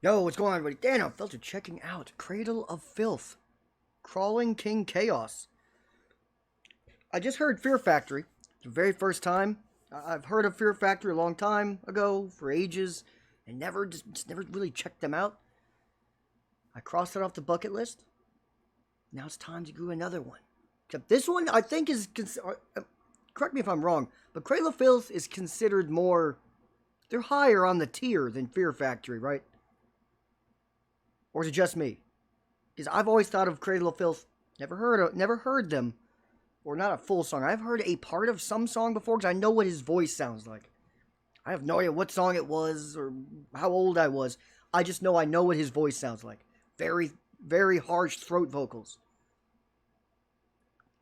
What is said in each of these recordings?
Yo, what's going on, everybody? Dan, Unfiltered, checking out Cradle of Filth, Crawling King Chaos. I just heard Fear Factory. It's the very first time. I've heard of Fear Factory a long time ago, for ages, and never really checked them out. I crossed it off the bucket list. Now it's time to do another one. Except this one, I think, is... correct me if I'm wrong, but Cradle of Filth is considered more... They're higher on the tier than Fear Factory, right? Or is it just me? Because I've always thought of Cradle of Filth, never heard them, or not a full song. I've heard a part of some song before because I know what his voice sounds like. I have no idea what song it was or how old I was. I just know I know what his voice sounds like. Very, very harsh throat vocals.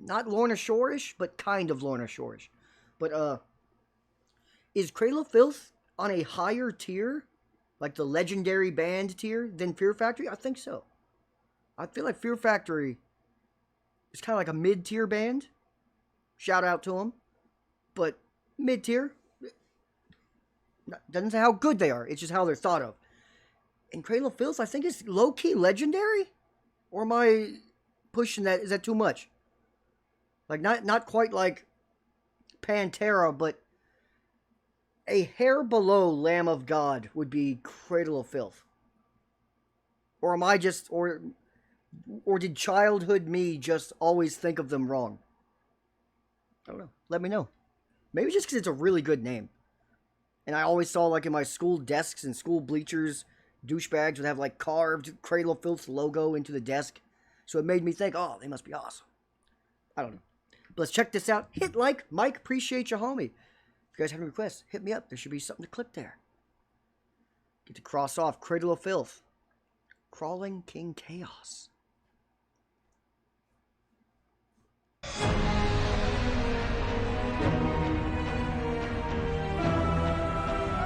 Not Lorna Shore-ish, but kind of Lorna Shore-ish. But, is Cradle of Filth on a higher tier? Like the legendary band tier than Fear Factory? I think so. I feel like Fear Factory is kind of like a mid-tier band. Shout out to them. But mid-tier. Doesn't say how good they are. It's just how they're thought of. And Cradle of Filth, I think, is low-key legendary? Or am I pushing that? Is that too much? Like, not quite like Pantera, but a hair below Lamb of God would be Cradle of Filth. Or am I just... Or did childhood me just always think of them wrong? I don't know. Let me know. Maybe just because it's a really good name. And I always saw, like, in my school desks and school bleachers, douchebags would have, like, carved Cradle of Filth's logo into the desk. So it made me think, oh, they must be awesome. I don't know. But let's check this out. Hit like. Mike, appreciate you, homie. If you guys have any requests, hit me up. There should be something to click there. Get to cross off Cradle of Filth. Crawling King Chaos.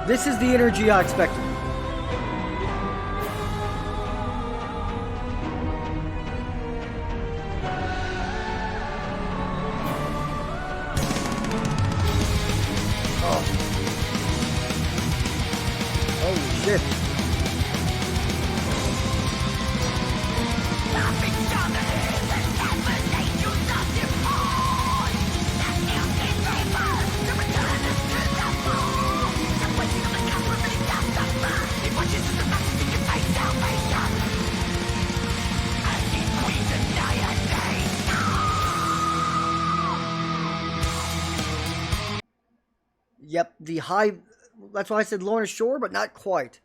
This is the energy I expected. Oh shit. Yep, the high... That's why I said Lorna Shore, but not quite.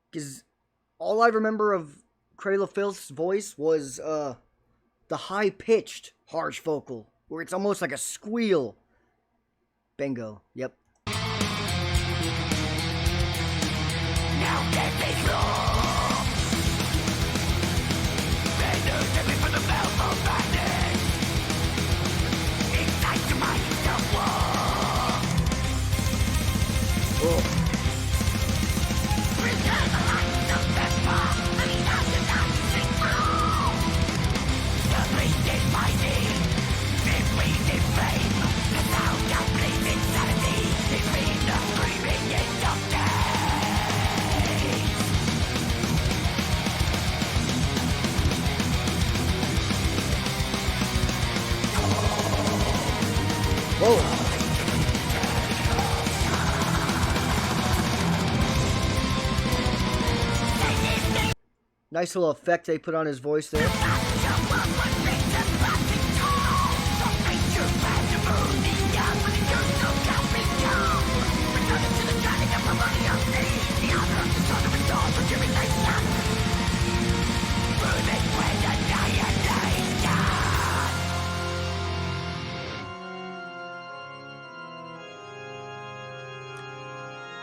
Because all I remember of Cradle of Filth's voice was the high-pitched harsh vocal, where it's almost like a squeal. Bingo. Yep. Now get me through. Get me from the mouth of madness. Ignite your mind to war. Oh. Whoa. Nice little effect they put on his voice there.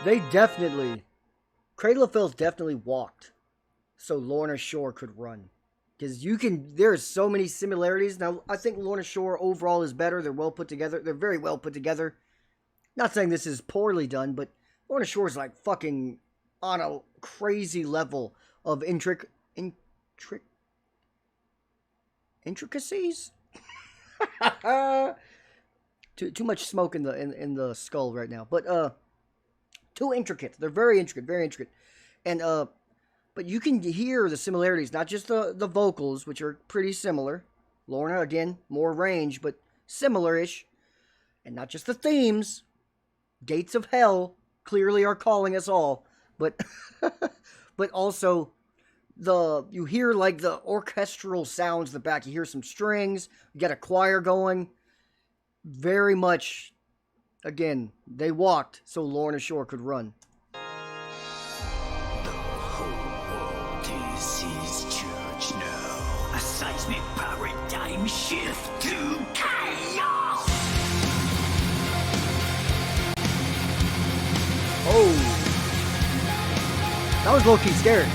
They definitely, Cradle of Filth definitely walked so Lorna Shore could run. Because there's so many similarities. Now, I think Lorna Shore overall is better. They're well put together. They're very well put together. Not saying this is poorly done, but Lorna Shore is like fucking on a crazy level of intricacies? Too much smoke in the skull right now. But too intricate. They're very intricate, very intricate. And but But you can hear the similarities, not just the vocals, which are pretty similar. Lorna, again, more range, but similar-ish. And not just the themes. Gates of Hell clearly are calling us all. But but also you hear like the orchestral sounds in the back. You hear some strings. You got a choir going. Very much, again, they walked so Lorna Shore could run. The whole world is his church now. A seismic paradigm shift to chaos. Oh, that was low-key scary.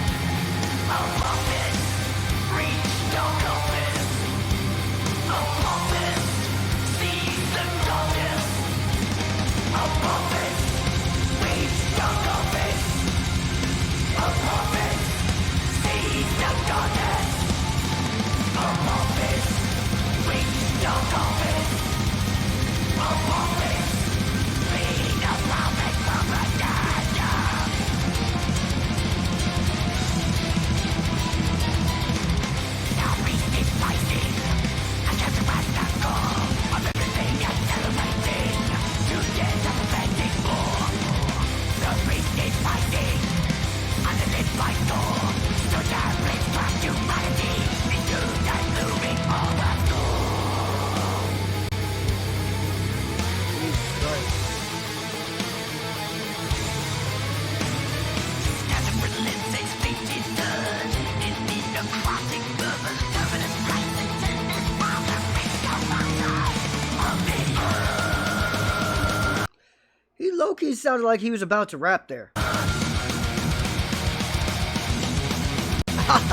Loki sounded like he was about to rap there.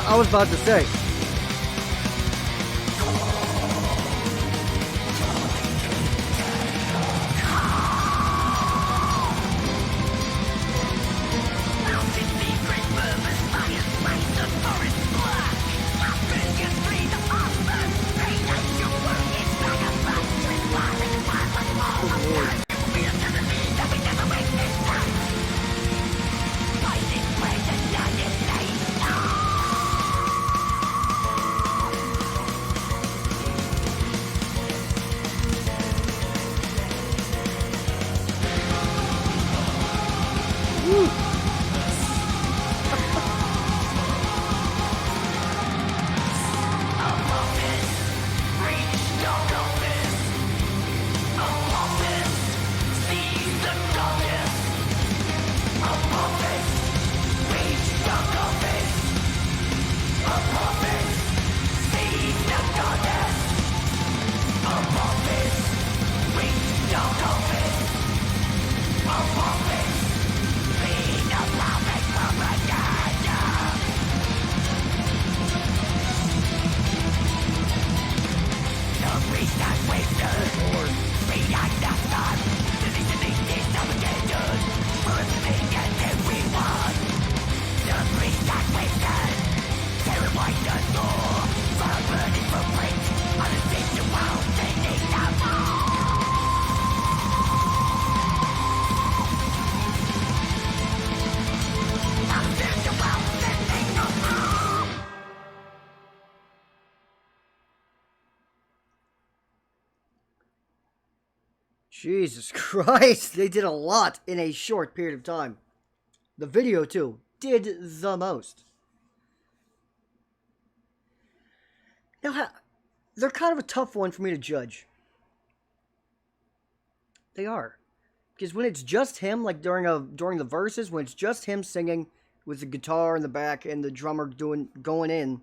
I was about to say. Jesus Christ, they did a lot in a short period of time. The video, too, did the most. Now, they're kind of a tough one for me to judge. They are. Because when it's just him, like during the verses, when it's just him singing with the guitar in the back and the drummer going in,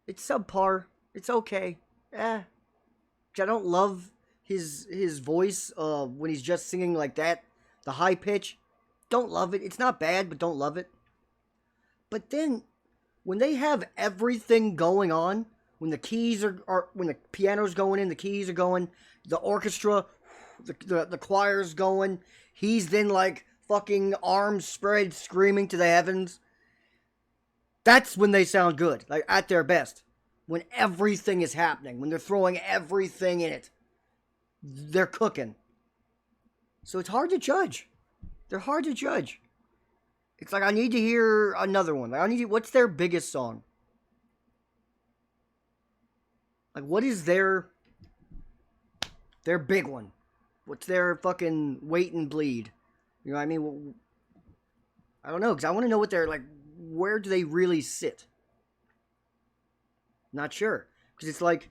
it's subpar. It's okay. I don't love his voice when he's just singing like that. The high pitch. Don't love it. It's not bad, but don't love it. But then, when they have everything going on, when the keys are when the piano's going in, the keys are going, the orchestra, the choir's going, he's then like fucking arms spread screaming to the heavens. That's when they sound good, like at their best. When everything is happening, when they're throwing everything in it, they're cooking. So it's hard to judge. They're hard to judge. It's like I need to hear another one. Like I need to, what's their biggest song? Like what is their big one? What's their fucking Wait and Bleed? You know what I mean? I don't know, because I want to know what they're like. Where do they really sit? Not sure. Because it's like,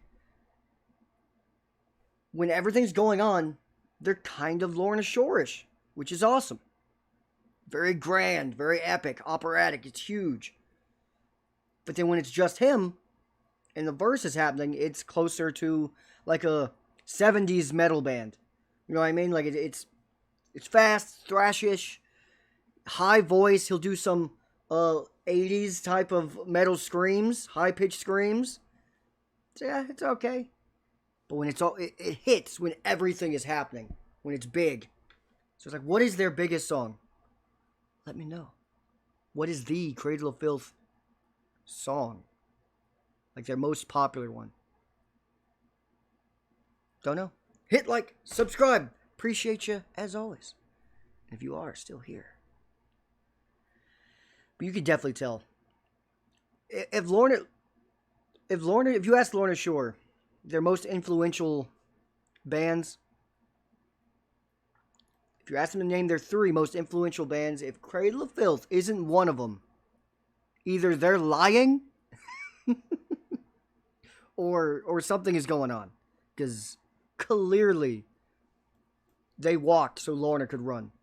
when everything's going on, they're kind of Lorna Shore-ish, which is awesome. Very grand, very epic, operatic, it's huge. But then when it's just him, and the verse is happening, it's closer to like a 70s metal band. You know what I mean? Like it's fast, thrashish, high voice. He'll do some 80s type of metal screams, high pitched screams. So yeah, it's okay. But when it's all it hits when everything is happening, when it's big. So it's like, what is their biggest song? Let me know. What is the Cradle of Filth song? Like their most popular one. Don't know. Hit like, subscribe. Appreciate you as always. And if you are still here. But you can definitely tell. If you ask Lorna Shore, their most influential bands, if you ask them to name their 3 most influential bands, if Cradle of Filth isn't one of them, either they're lying or something is going on. Because clearly they walked so Lorna could run.